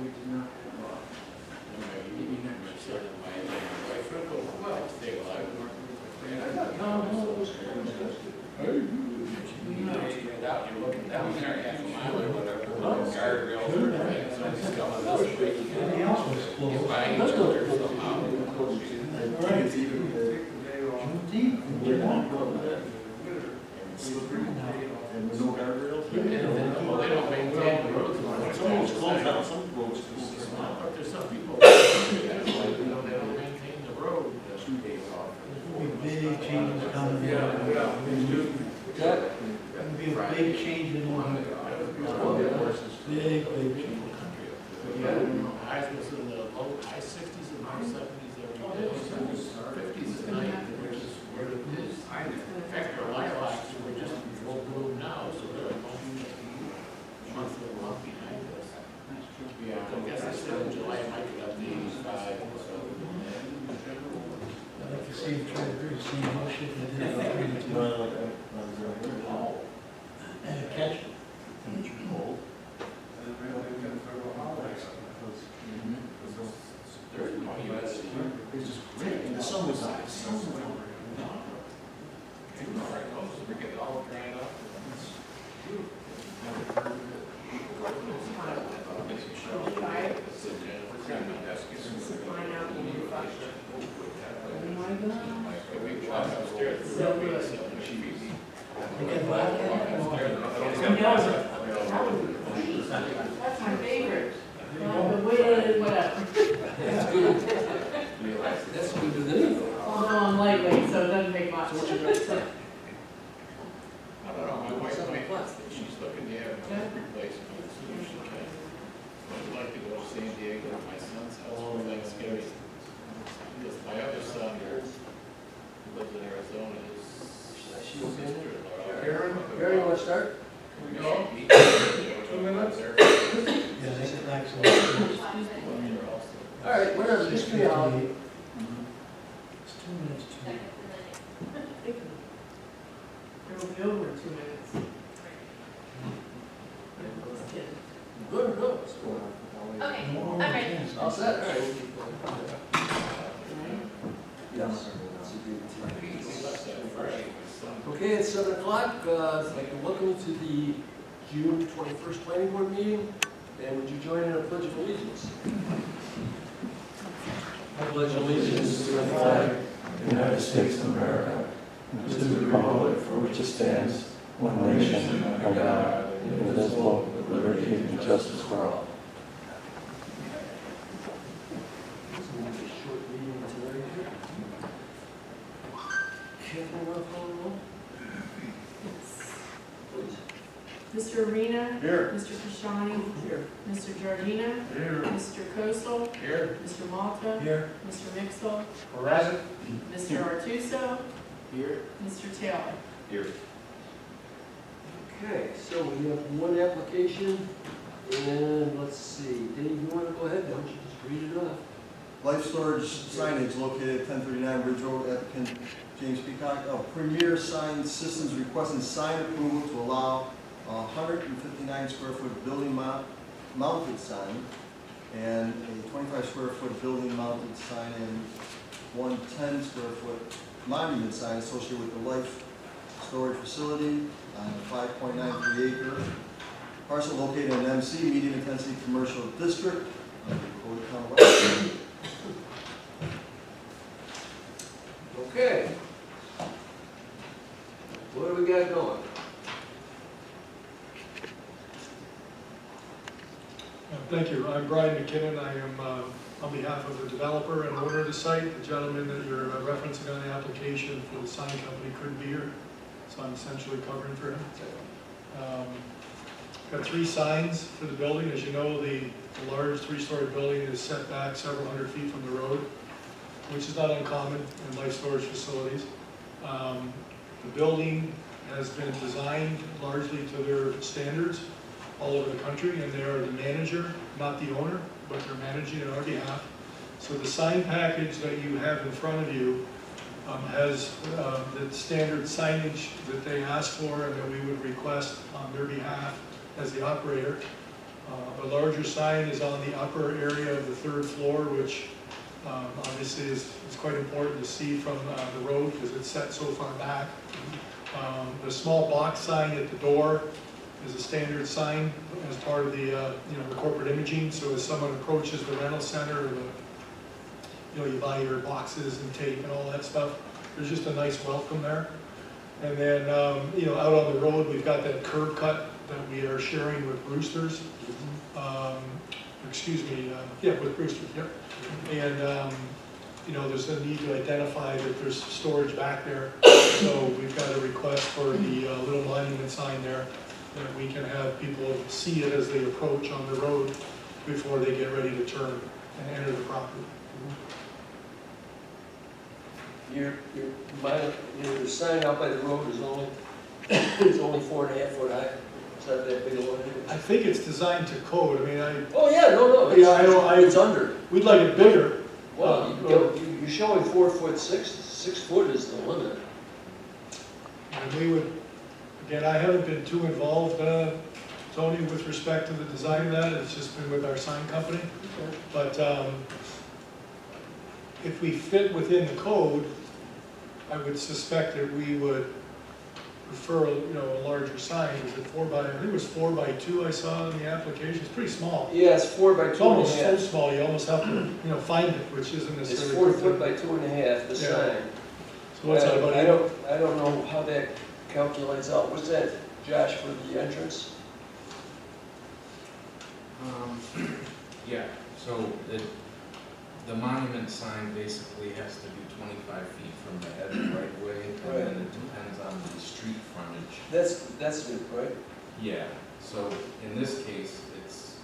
we did not. You're looking down there half a mile or whatever. Guardrails are right. Somebody's coming this way. Get by each other somehow. And with no guardrails? Well, they don't maintain the roads. Some roads close down, some roads But there's some people that don't maintain the road. 2 days off. Big changes coming. Yeah. That would be a big change in one. Big change. Highs was in the low, high 60s and low 70s every day. 50s at night, which is where it is. In fact, our lilacs were just full bloom now, so they're a month behind us. Yeah, I guess I said in July, it might get up to 85. So. I'd like to see him try to do the same motion that they did. Catch it. cold. There's no humidity. It's just great. And the sun was out. The sun was out. We get it all dried up. That's my favorite. The wind, whatever. That's good. That's good with anything. Although I'm lightweight, so it doesn't make much. I don't know, my wife she's looking to have a replacement as soon as she can. I'd like to go to San Diego to my son's house for Thanksgiving. Because my other son who lives in Arizona is sister-in-law. Karen, you want to start? We go. 2 minutes? Yeah, they can actually. All right, whatever, just be out. It's 2 minutes. It'll be over in 2 minutes. Good. Okay, I'm ready. All set? All right. Okay, it's 7 o'clock. I'd like to welcome you to the June 21st Planning Board meeting. And would you join in a pledge of allegiance? I pledge allegiance to the flag of the United States of America, and to the republic for which it stands, one nation, under God, indivisible, with liberty and justice for all. It's going to be a short meeting tonight. Catherine, want to call the roll? Please. Mr. Arena? Here. Mr. Kashani? Here. Mr. Giardina? Here. Mr. Kosel? Here. Mr. Malta? Here. Mr. Mixel? Horizon. Mr. Artuso? Here. Mr. Taylor? Here. Okay, so we have one application, and let's see, Dave, you want to go ahead, don't you just read it off? Life storage signage located at 1039 Ridge Road, applicant James Peacock. Premier Sign Systems requesting sign approval to allow 159 square foot building mounted sign and a 25 square foot building mounted sign and 110 square foot monument sign associated with the life storage facility on a 5.93 acre parcel located in MC, medium intensity commercial district. Okay. What do we got going? Thank you. I'm Brian McKinnon. I am on behalf of the developer and owner of the site. The gentleman that you're referencing on the application for the sign company couldn't be here, so I'm essentially covering for him. Got 3 signs for the building. As you know, the large 3-story building is set back several hundred feet from the road, which is not uncommon in life storage facilities. The building has been designed largely to their standards all over the country, and they are the manager, not the owner, but they're managing on our behalf. So the sign package that you have in front of you has the standard signage that they asked for and that we would request on their behalf as the operator. A larger sign is on the upper area of the third floor, which obviously is quite important to see from the road because it's set so far back. The small box sign at the door is a standard sign as part of the the corporate imaging. So as someone approaches the rental center, you buy your boxes and tape and all that stuff. There's just a nice welcome there. And then out on the road, we've got that curb cut that we are sharing with Roosters. With Roosters, yep. And there's a need to identify that there's storage back there. So we've got a request for the little monument sign there that we can have people see it as they approach on the road before they get ready to turn and enter the property. Your sign out by the road is only, it's only 4.5 foot high. It's not that big a one. I think it's designed to code. I mean, Oh, yeah, no, it's under. we'd like it bigger. Well, you're showing 4 foot 6 foot is the limit. And we would, again, I haven't been too involved, Tony, with respect to the design of that. It's just been with our sign company. But if we fit within the code, I would suspect that we would prefer, a larger sign. Is it I think it was 4 by 2 I saw in the application. It's pretty small. Yeah, it's 4 by It's 2.5. almost so small, you almost have to, find it, which isn't It's necessarily. 4 foot by 2.5, the Yeah. sign. So what's that about? I don't know how that calculates out. What's that, Josh, for the entrance? Yeah, so the monument sign basically has to be 25 feet from the edge of right of way, and Right. then it depends on the street frontage. That's it, right? Yeah, so in this case, it's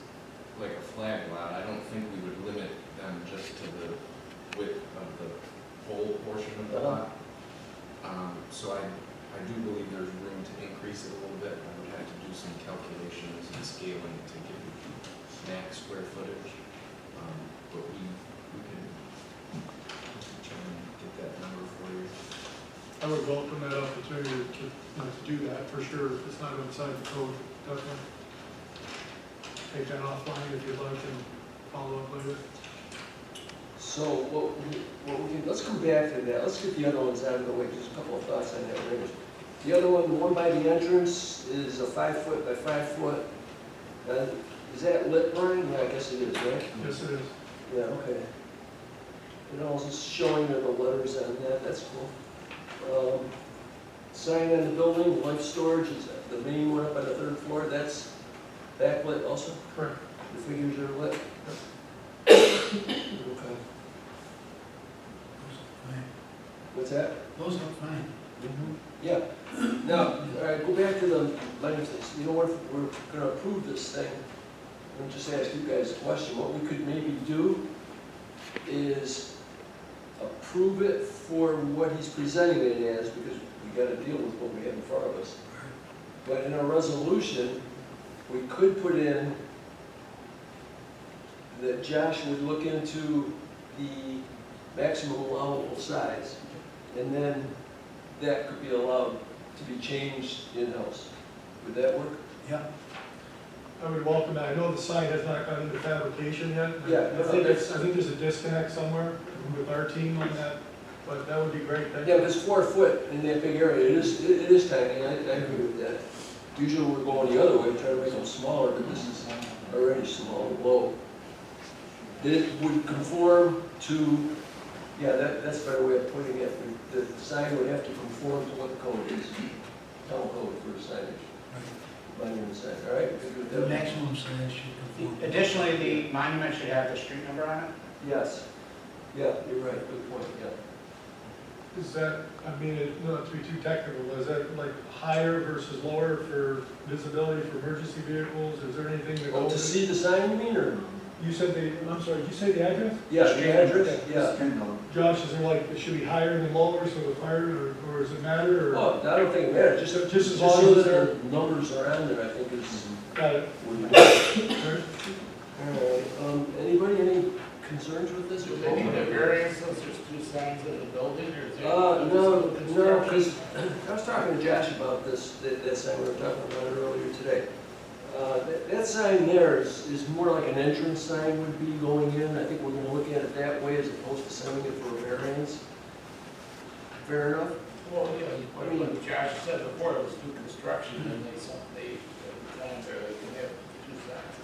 like a flag lot. I don't think we would limit them just to the width of the whole portion of the lot. So I do believe there's room to increase it a little bit. I would have to do some calculations and scaling to get max square footage. But we can try and get that number for you. I would welcome that opportunity to do that for sure. If it's not outside the code, definitely. Take that offline if you'd like and follow up later. So what we can, let's come back to that. Let's get the other ones out of the way. Just a couple of thoughts on that, Rangers. The other one, the one by the entrance, is a 5 foot by 5 foot. Is that lit, Brian? Yeah, I guess it is, right? Yes, it is. Yeah, okay. And also showing the letters on that, that's cool. Sign on the building, life storage, is the main one up on the third floor, that's backlit also? Correct. The figures are lit? Okay. What's that? Those look fine. Yeah. Now, all right, go back to the language things. You know what, if we're gonna approve this thing, let me just ask you guys a question. What we could maybe do is approve it for what he's presenting it as, because we gotta deal with what we have in front of us. But in our resolution, we could put in that Josh would look into the maximum allowable size, and then that could be allowed to be changed in-house. Would that work? Yeah. I would welcome that. I know the sign has not gone into fabrication yet. Yeah, I think there's a disconnect somewhere with our team on that, but that would be great. Thank Yeah, you. but it's 4 foot in that big area. It is tiny. I agree with that. Usually we're going the other way, trying to make them smaller, but this is already small and low. It would conform to, yeah, that's a better way of putting it. The sign would have to conform to what the code is. Town code for signage. Monument sign, all right? Good with The that? maximum size should conform. Additionally, the monument should have the street number on it. Yes. Yeah, you're right. Good point, yeah. Is that, not to be too technical, is that like higher versus lower for visibility for emergency vehicles? Is there anything that Oh, to goes? see the sign, you mean, or? You said I'm sorry, did you say the address? Yeah, the address, yeah. Josh, is there like, it should be higher than lower, so it's higher, or does it matter, or? Well, I don't think it matters, just as long so as that our numbers are on there, I think is. Got it. would work. All right, anybody, any concerns with this? Do they need a variance since there's 2 signs in the building, or is there? No, because I was talking to Josh about this, that sign, we were talking about it earlier today. That sign there is more like an entrance sign would be going in. I think we're gonna look at it that way as opposed to sending it for a variance. Fair enough? Well, yeah, I mean, what Josh said before, it was new construction, and they down there, they can have two sides.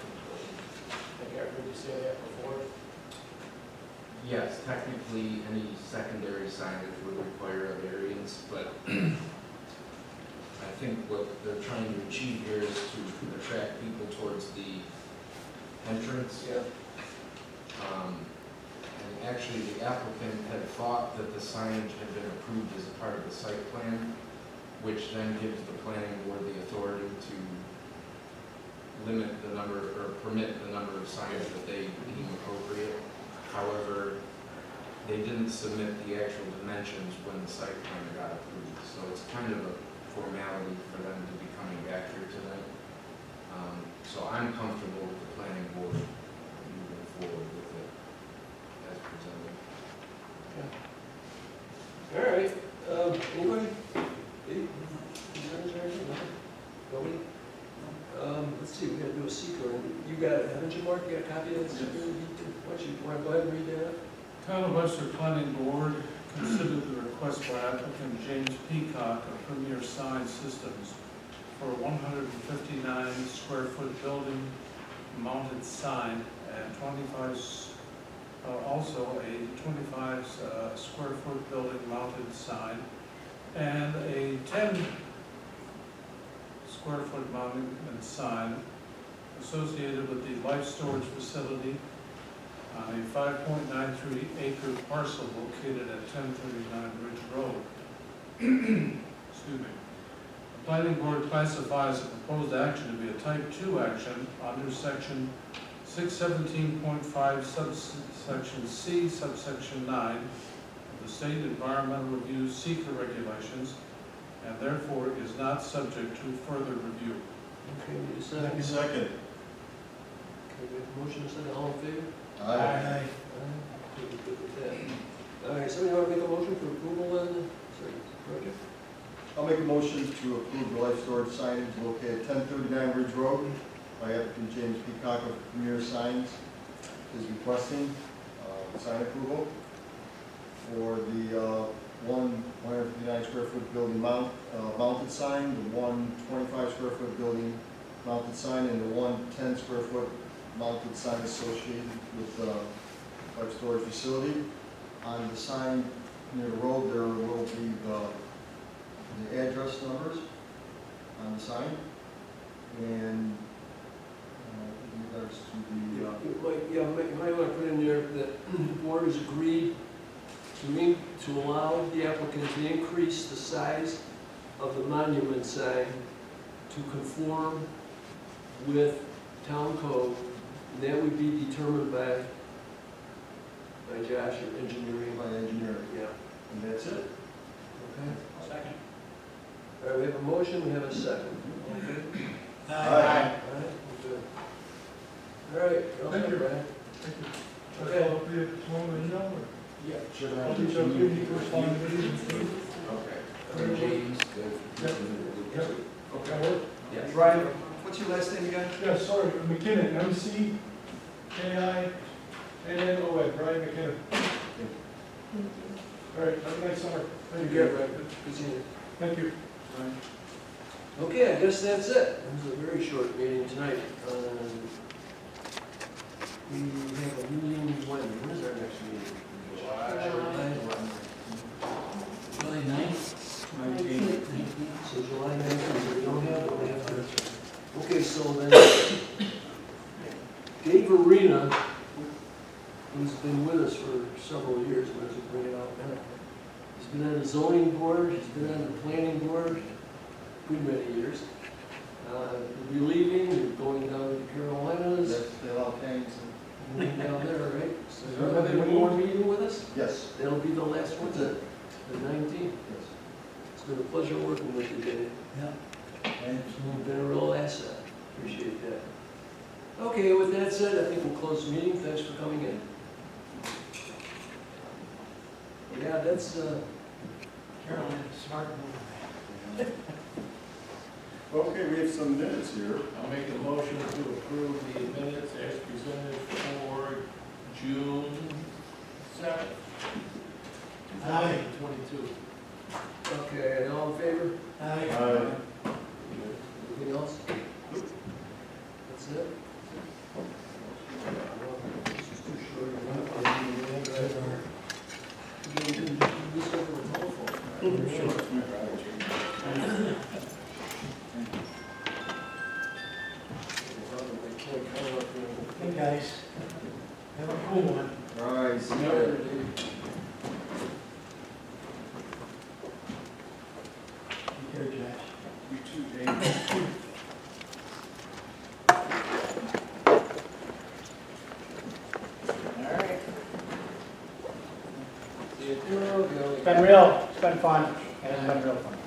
I think I heard you say that before. Yes, technically, any secondary signage would require a variance, but I think what they're trying to achieve here is to attract people towards the entrance. Yeah. And actually, the applicant had thought that the signage had been approved as a part of the site plan, which then gives the planning board the authority to limit the number, or permit the number of signs that they deem appropriate. However, they didn't submit the actual dimensions when the site plan got approved, so it's kind of a formality for them to be coming back here tonight. So I'm comfortable with the planning board moving forward with it as presented. All right, anybody? Any concerns or anything? Nobody? Let's see, we gotta do a seeker. You got it, haven't you, Mark? You got a copy of that seeker? Why don't you, wanna go ahead and read that? Town of Webster Planning Board considered the request by applicant James Peacock of Premier Sign Systems for a 159 square foot building mounted sign and also a 25 square foot building mounted sign and a 10 square foot mounted sign associated with the life storage facility on a 5.93 acre parcel located at 1039 Ridge Road. Excuse me. The planning board classifies the proposed action to be a type 2 action under section 617.5 subsection C subsection 9 of the State Environmental Review Seeker regulations and therefore is not subject to further review. Okay, need a second? Second. Okay, we have a motion, a second, all in favor? Aye. Okay, we're good with that. All right, somebody want to make a motion for approval on the project? I'll make a motion to approve the life storage signage located at 1039 Ridge Road by applicant James Peacock of Premier Signs is requesting sign approval for the 159 square foot building mounted sign, the 125 square foot building mounted sign, and the 110 square foot mounted sign associated with the life storage facility. On the sign near the road, there will be the address numbers on the sign, and in regards to the You might want to put in there that the board has agreed to allow the applicant to increase the size of the monument sign to conform with town code. And that would be determined by Josh or engineering. by engineering, Yeah. and that's it. Okay. Second. All right, we have a motion, we have a second. Okay. Aye. All right, we're good. All right. you're all Thank set, you. Brian. Thank you. Okay. I'll be at tomorrow, you know, Yeah. Should I'll reach out to you first time. Okay. And James, Yep. okay. Yes. Brian, what's your last name again? Yeah, sorry, McKinnon, McKinnon, Brian McKinnon. All right, have a nice summer. Thank Yeah, you. Brian. Good seeing you. Thank you. Okay, I guess that's it. It was a very short meeting tonight. We have a meeting when is our next meeting? July 9th? So July 19th, we don't have it, we have to. Okay, so then, Dave Arena, who's been with us for several years, might as well bring it out now. He's been on the zoning board, he's been on the planning board, good many years. He'll be leaving, you're going down to the Carolinas, That's the all kinds moving down there, right? So you'll have one more meeting with us? Yes. That'll be the last one, the 19th. Yes. It's been a pleasure working with you, Dave. Yeah. You've been a real asset. Appreciate that. Okay, with that said, I think we'll close the meeting. Thanks for coming in. Yeah, that's, Carolyn, smart move. Okay, we have some minutes here. I'll make a motion to approve the minutes as presented for June 7th. Aye. 22. Okay, and all in favor? Aye. Anything else? That's it? This is too short. We can do this over the telephone. Hey, guys. Have a cool one. All right, see you Yeah, later. Dave. Take care, Josh. You too, Dave. All right. See you tomorrow. It's been real, it's been fun, it's been real fun.